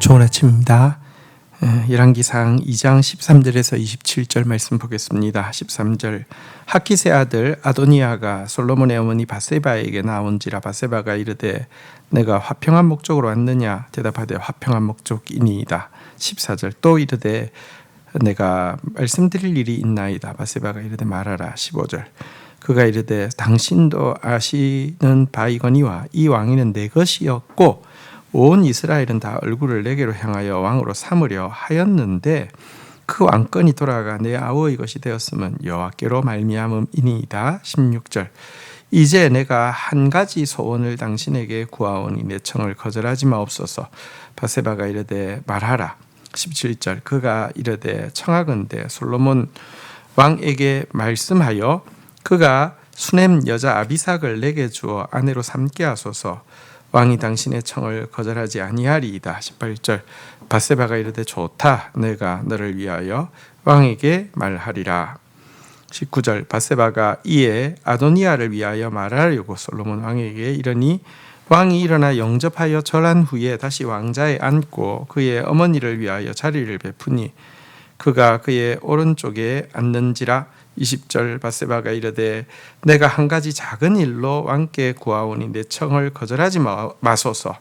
좋은 아침입니다. 열왕기상 2장 13절에서 27절 말씀 보겠습니다. 13절 하킷의 아들 아도니아가 솔로몬의 어머니 바세바에게 나온지라 바세바가 이르되 내가 화평한 목적으로 왔느냐 대답하되 화평한 목적이니이다. 14절 또 이르되 내가 말씀드릴 일이 있나이다. 바세바가 이르되 말하라. 15절 그가 이르되 당신도 아시는 바이거니와 이 왕위는 내 것이었고 온 이스라엘은 다 얼굴을 내게로 향하여 왕으로 삼으려 하였는데 그 왕권이 돌아가 내 아우의 것이 되었으면 여호와께로 말미암음이니이다. 16절 이제 내가 한 가지 소원을 당신에게 구하오니 내 청을 거절하지 마옵소서. 바세바가 이르되 말하라. 17절 그가 이르되 청하건대 솔로몬 왕에게 말씀하여 그가 수넴 여자 아비삭을 내게 주어 아내로 삼게 하소서. 왕이 당신의 청을 거절하지 아니하리이다. 18절 바세바가 이르되 좋다. 내가 너를 위하여 왕에게 말하리라. 19절 바세바가 이에 아도니아를 위하여 말하려고 솔로몬 왕에게 이르니 왕이 일어나 영접하여 절한 후에 다시 왕자에 앉고 그의 어머니를 위하여 자리를 베푸니 그가 그의 오른쪽에 앉는지라. 20절 바세바가 이르되 내가 한 가지 작은 일로 왕께 구하오니 내 청을 거절하지 마소서.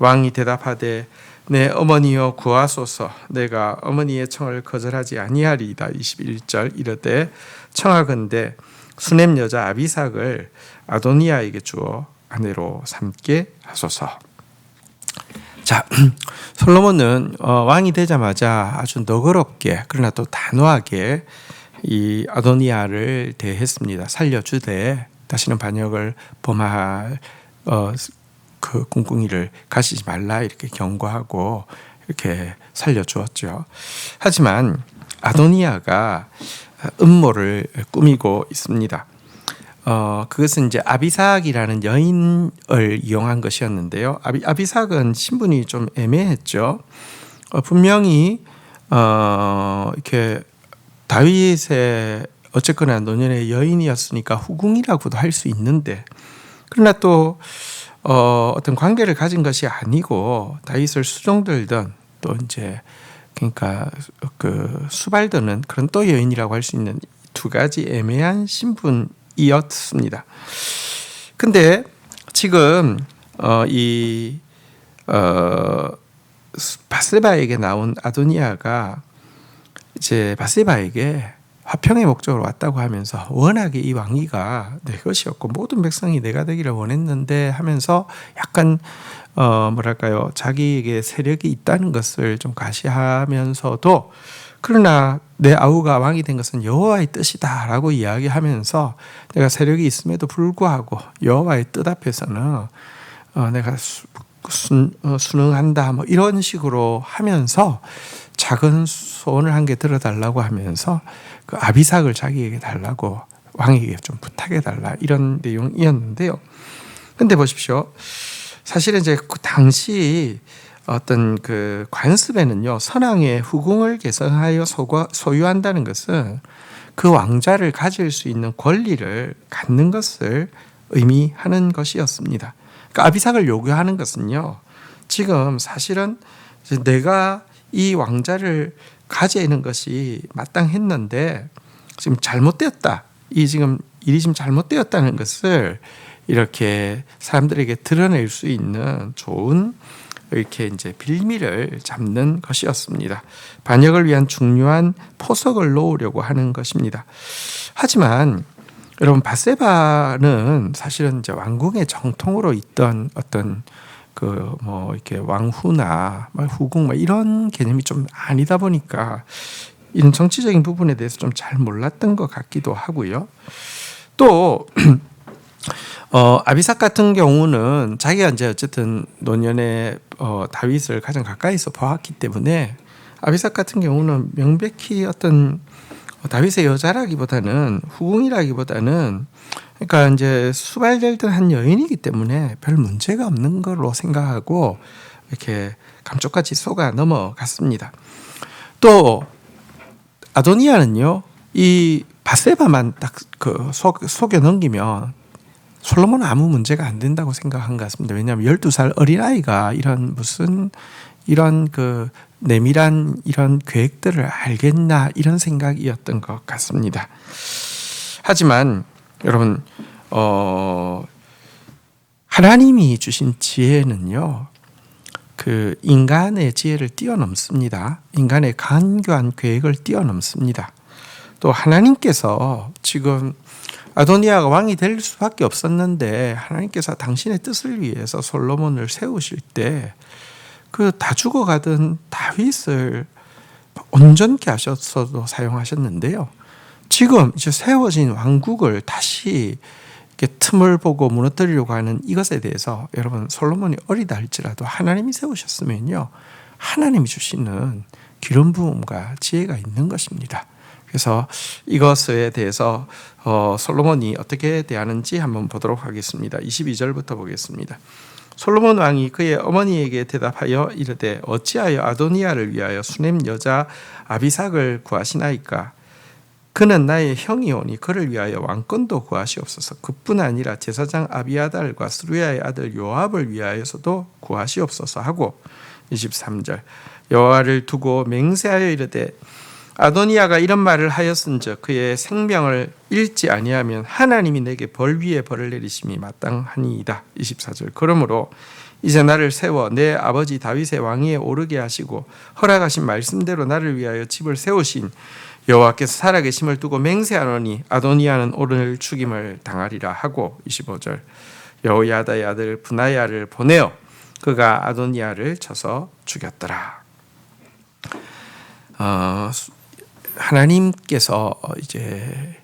왕이 대답하되 내 어머니여 구하소서. 내가 어머니의 청을 거절하지 아니하리이다. 21절 이르되 청하건대 수넴 여자 아비삭을 아도니아에게 주어 아내로 삼게 하소서. 자, 솔로몬은 왕이 되자마자 아주 너그럽게 그러나 또 단호하게 이 아도니아를 대했습니다. 살려주되 다시는 반역을 범할 그 꿍꿍이를 가지지 말라 이렇게 경고하고 이렇게 살려주었죠. 하지만 아도니아가 음모를 꾸미고 있습니다. 그것은 이제 아비삭이라는 여인을 이용한 것이었는데요. 아비삭은 신분이 좀 애매했죠. 분명히 이렇게 다윗의 어쨌거나 노년의 여인이었으니까 후궁이라고도 할 수 있는데 그러나 또 어떤 관계를 가진 것이 아니고 다윗을 수종들던 또 이제 그러니까 그 수발드는 그런 또 여인이라고 할 수 있는 두 가지 애매한 신분이었습니다. 근데 지금 이 바세바에게 나온 아도니아가 이제 바세바에게 화평의 목적으로 왔다고 하면서 워낙에 이 왕위가 내 것이었고 모든 백성이 내가 되기를 원했는데 하면서 약간 뭐랄까요 자기에게 세력이 있다는 것을 좀 과시하면서도 그러나 내 아우가 왕이 된 것은 여호와의 뜻이다라고 이야기하면서 내가 세력이 있음에도 불구하고 여호와의 뜻 앞에서는 내가 순응한다 뭐 이런 식으로 하면서 작은 소원을 한 개 들어달라고 하면서 그 아비삭을 자기에게 달라고 왕에게 좀 부탁해 달라 이런 내용이었는데요. 근데 보십시오. 사실은 이제 그 당시 어떤 그 관습에는요 선왕의 후궁을 계승하여 소유한다는 것은 그 왕자를 가질 수 있는 권리를 갖는 것을 의미하는 것이었습니다. 그러니까 아비삭을 요구하는 것은요 지금 사실은 내가 이 왕자를 가지는 것이 마땅했는데 지금 잘못되었다. 지금 일이 지금 잘못되었다는 것을 이렇게 사람들에게 드러낼 수 있는 좋은 이렇게 이제 빌미를 잡는 것이었습니다. 반역을 위한 중요한 포석을 놓으려고 하는 것입니다. 하지만 여러분 바세바는 사실은 이제 왕궁의 정통으로 있던 어떤 그 뭐 이렇게 왕후나 후궁 이런 개념이 좀 아니다 보니까 이런 정치적인 부분에 대해서 좀 잘 몰랐던 것 같기도 하고요. 또 아비삭 같은 경우는 자기가 이제 어쨌든 노년에 다윗을 가장 가까이서 보았기 때문에 아비삭 같은 경우는 명백히 어떤 다윗의 여자라기보다는 후궁이라기보다는 그러니까 이제 수발되던 한 여인이기 때문에 별 문제가 없는 걸로 생각하고 이렇게 감쪽같이 속아 넘어갔습니다. 또 아도니아는요 이 바세바만 딱 그 속여 넘기면 솔로몬은 아무 문제가 안 된다고 생각한 것 같습니다. 왜냐하면 12살 어린아이가 이런 무슨 이런 그 내밀한 이런 계획들을 알겠나 이런 생각이었던 것 같습니다. 하지만 여러분 하나님이 주신 지혜는요, 그 인간의 지혜를 뛰어넘습니다. 인간의 간교한 계획을 뛰어넘습니다. 또 하나님께서 지금 아도니아가 왕이 될 수밖에 없었는데 하나님께서 당신의 뜻을 위해서 솔로몬을 세우실 때 그 다 죽어가던 다윗을 온전케 하셔서도 사용하셨는데요. 지금 이제 세워진 왕국을 다시 이렇게 틈을 보고 무너뜨리려고 하는 이것에 대해서 여러분, 솔로몬이 어리다 할지라도 하나님이 세우셨으면요, 하나님이 주시는 기름 부음과 지혜가 있는 것입니다. 그래서 이것에 대해서 솔로몬이 어떻게 대하는지 한번 보도록 하겠습니다. 22절부터 보겠습니다. 솔로몬 왕이 그의 어머니에게 대답하여 이르되 어찌하여 아도니아를 위하여 수넴 여자 아비삭을 구하시나이까? 그는 나의 형이오니 그를 위하여 왕권도 구하시옵소서. 그뿐 아니라 제사장 아비아달과 스루야의 아들 요압을 위하여서도 구하시옵소서 하고 23절 여호와를 두고 맹세하여 이르되 아도니아가 이런 말을 하였은즉 그의 생명을 잃지 아니하면 하나님이 내게 벌 위에 벌을 내리심이 마땅하니이다. 24절 그러므로 이제 나를 세워 내 아버지 다윗의 왕위에 오르게 하시고 허락하신 말씀대로 나를 위하여 집을 세우신 여호와께서 살아계심을 두고 맹세하노니 아도니아는 오늘 죽임을 당하리라 하고 25절 여호야다의 아들 브나야를 보내어 그가 아도니아를 쳐서 죽였더라. 하나님께서 이제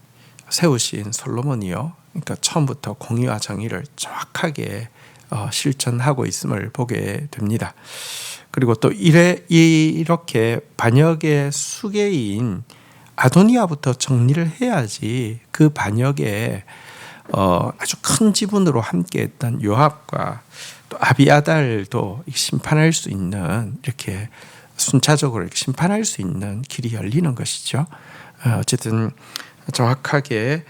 세우신 솔로몬이요, 그러니까 처음부터 공의와 정의를 정확하게 실천하고 있음을 보게 됩니다. 그리고 또 이렇게 반역의 수괴인 아도니아부터 정리를 해야지 그 반역에 아주 큰 지분으로 함께했던 요압과 또 아비아달도 심판할 수 있는, 이렇게 순차적으로 이렇게 심판할 수 있는 길이 열리는 것이죠. 어쨌든 정확하게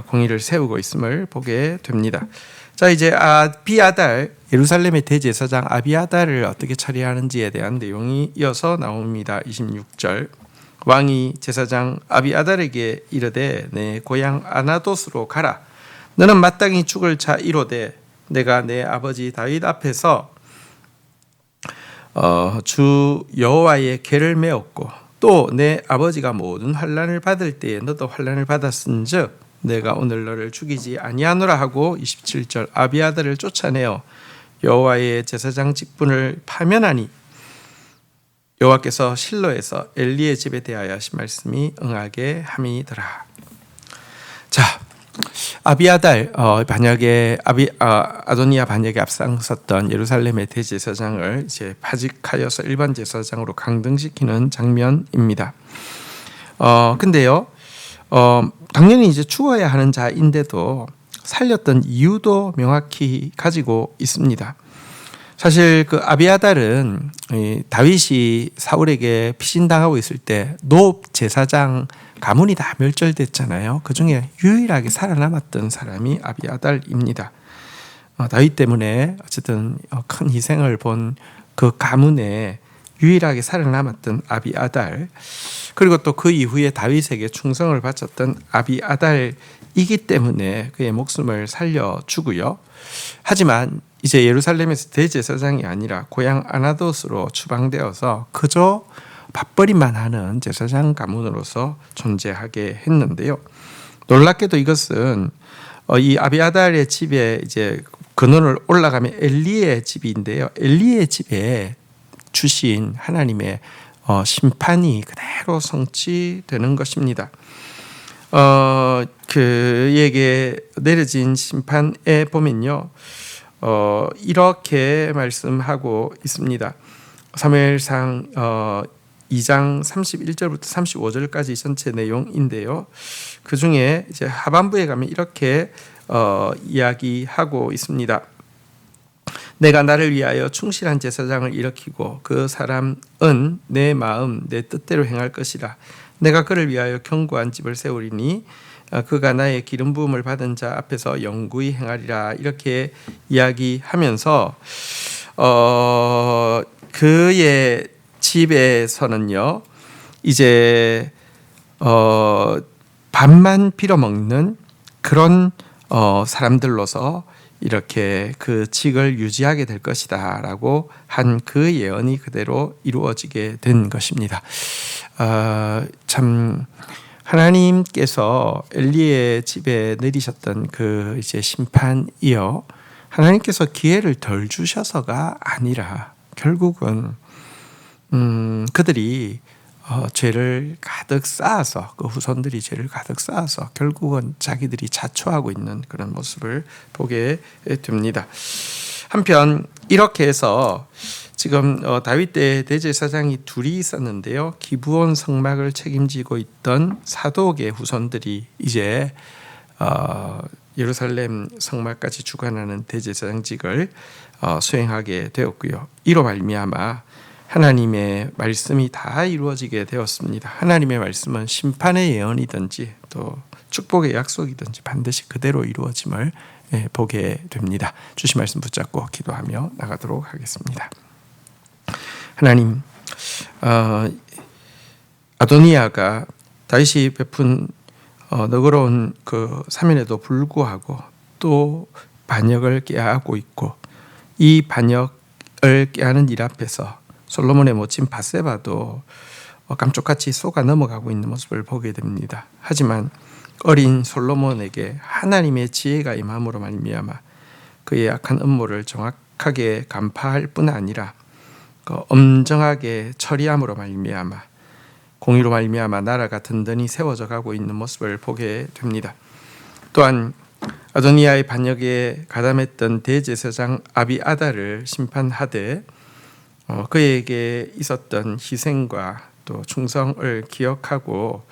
공의를 세우고 있음을 보게 됩니다. 자, 이제 아비아달, 예루살렘의 대제사장 아비아달을 어떻게 처리하는지에 대한 내용이 이어서 나옵니다. 26절 왕이 제사장 아비아달에게 이르되 내 고향 아나돗으로 가라. 너는 마땅히 죽을 자 이로되 내가 내 아버지 다윗 앞에서 주 여호와의 궤를 메었고 또 내 아버지가 모든 환난을 받을 때에 너도 환난을 받았은즉 내가 오늘 너를 죽이지 아니하노라 하고 27절 아비아달을 쫓아내어 여호와의 제사장 직분을 파면하니 여호와께서 실로에서 엘리의 집에 대하여 하신 말씀이 응하게 함이더라. 자, 아비아달 반역에 아도니아 반역에 앞장섰던 예루살렘의 대제사장을 이제 파직하여서 일반 제사장으로 강등시키는 장면입니다. 근데요, 당연히 이제 죽어야 하는 자인데도 살렸던 이유도 명확히 가지고 있습니다. 사실 그 아비아달은 다윗이 사울에게 피신당하고 있을 때 노업 제사장 가문이 다 멸절됐잖아요. 그 중에 유일하게 살아남았던 사람이 아비아달입니다. 다윗 때문에 어쨌든 큰 희생을 본 그 가문에 유일하게 살아남았던 아비아달, 그리고 또 그 이후에 다윗에게 충성을 바쳤던 아비아달이기 때문에 그의 목숨을 살려주고요. 하지만 이제 예루살렘에서 대제사장이 아니라 고향 아나돗으로 추방되어서 그저 밥벌이만 하는 제사장 가문으로서 존재하게 했는데요. 놀랍게도 이것은 이 아비아달의 집에 이제 근원을 올라가면 엘리의 집인데요. 엘리의 집에 주신 하나님의 심판이 그대로 성취되는 것입니다. 그에게 내려진 심판에 보면요, 이렇게 말씀하고 있습니다. 사무엘상 2장 31절부터 35절까지 전체 내용인데요. 그 중에 이제 하반부에 가면 이렇게 이야기하고 있습니다. 내가 나를 위하여 충실한 제사장을 일으키고 그 사람은 내 마음 내 뜻대로 행할 것이라. 내가 그를 위하여 견고한 집을 세우리니 그가 나의 기름 부음을 받은 자 앞에서 영구히 행하리라. 이렇게 이야기하면서 그의 집에서는요 이제 밥만 빌어먹는 그런 사람들로서 이렇게 그 직을 유지하게 될 것이다라고 한 그 예언이 그대로 이루어지게 된 것입니다. 참 하나님께서 엘리의 집에 내리셨던 그 이제 심판이요, 하나님께서 기회를 덜 주셔서가 아니라 결국은 그들이 죄를 가득 쌓아서, 그 후손들이 죄를 가득 쌓아서 결국은 자기들이 자초하고 있는 그런 모습을 보게 됩니다. 한편 이렇게 해서 지금 다윗 때 대제사장이 둘이 있었는데요, 기브온 성막을 책임지고 있던 사독의 후손들이 이제 예루살렘 성막까지 주관하는 대제사장직을 수행하게 되었고요. 이로 말미암아 하나님의 말씀이 다 이루어지게 되었습니다. 하나님의 말씀은 심판의 예언이든지 또 축복의 약속이든지 반드시 그대로 이루어짐을 보게 됩니다. 주신 말씀 붙잡고 기도하며 나가도록 하겠습니다. 하나님, 아도니아가 다윗이 베푼 너그러운 그 사면에도 불구하고 또 반역을 꾀하고 있고, 이 반역을 꾀하는 일 앞에서 솔로몬의 모친 밧세바도 깜짝같이 속아 넘어가고 있는 모습을 보게 됩니다. 하지만 어린 솔로몬에게 하나님의 지혜가 임함으로 말미암아 그의 악한 음모를 정확하게 간파할 뿐 아니라 엄정하게 처리함으로 말미암아 공의로 말미암아 나라가 든든히 세워져 가고 있는 모습을 보게 됩니다. 또한 아도니아의 반역에 가담했던 대제사장 아비아달을 심판하되 그에게 있었던 희생과 또 충성을 기억하고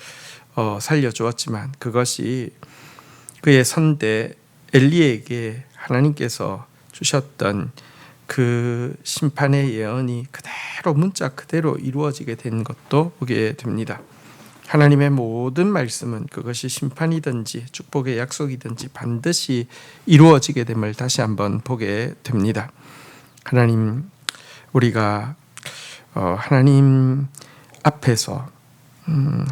살려주었지만 그것이 그의 선대 엘리에게 하나님께서 주셨던 그 심판의 예언이 그대로 문자 그대로 이루어지게 된 것도 보게 됩니다. 하나님의 모든 말씀은 그것이 심판이든지 축복의 약속이든지 반드시 이루어지게 됨을 다시 한번 보게 됩니다. 하나님, 우리가 하나님 앞에서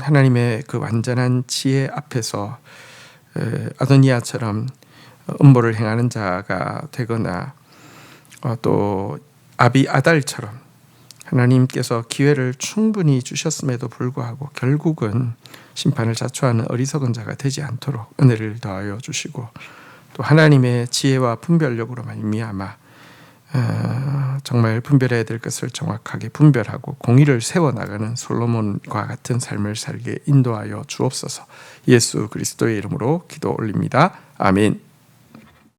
하나님의 그 완전한 지혜 앞에서 아도니아처럼 음모를 행하는 자가 되거나 또 아비아달처럼 하나님께서 기회를 충분히 주셨음에도 불구하고 결국은 심판을 자초하는 어리석은 자가 되지 않도록 은혜를 더하여 주시고, 또 하나님의 지혜와 분별력으로 말미암아 정말 분별해야 될 것을 정확하게 분별하고 공의를 세워나가는 솔로몬과 같은 삶을 살게 인도하여 주옵소서. 예수 그리스도의 이름으로 기도 올립니다. 아멘.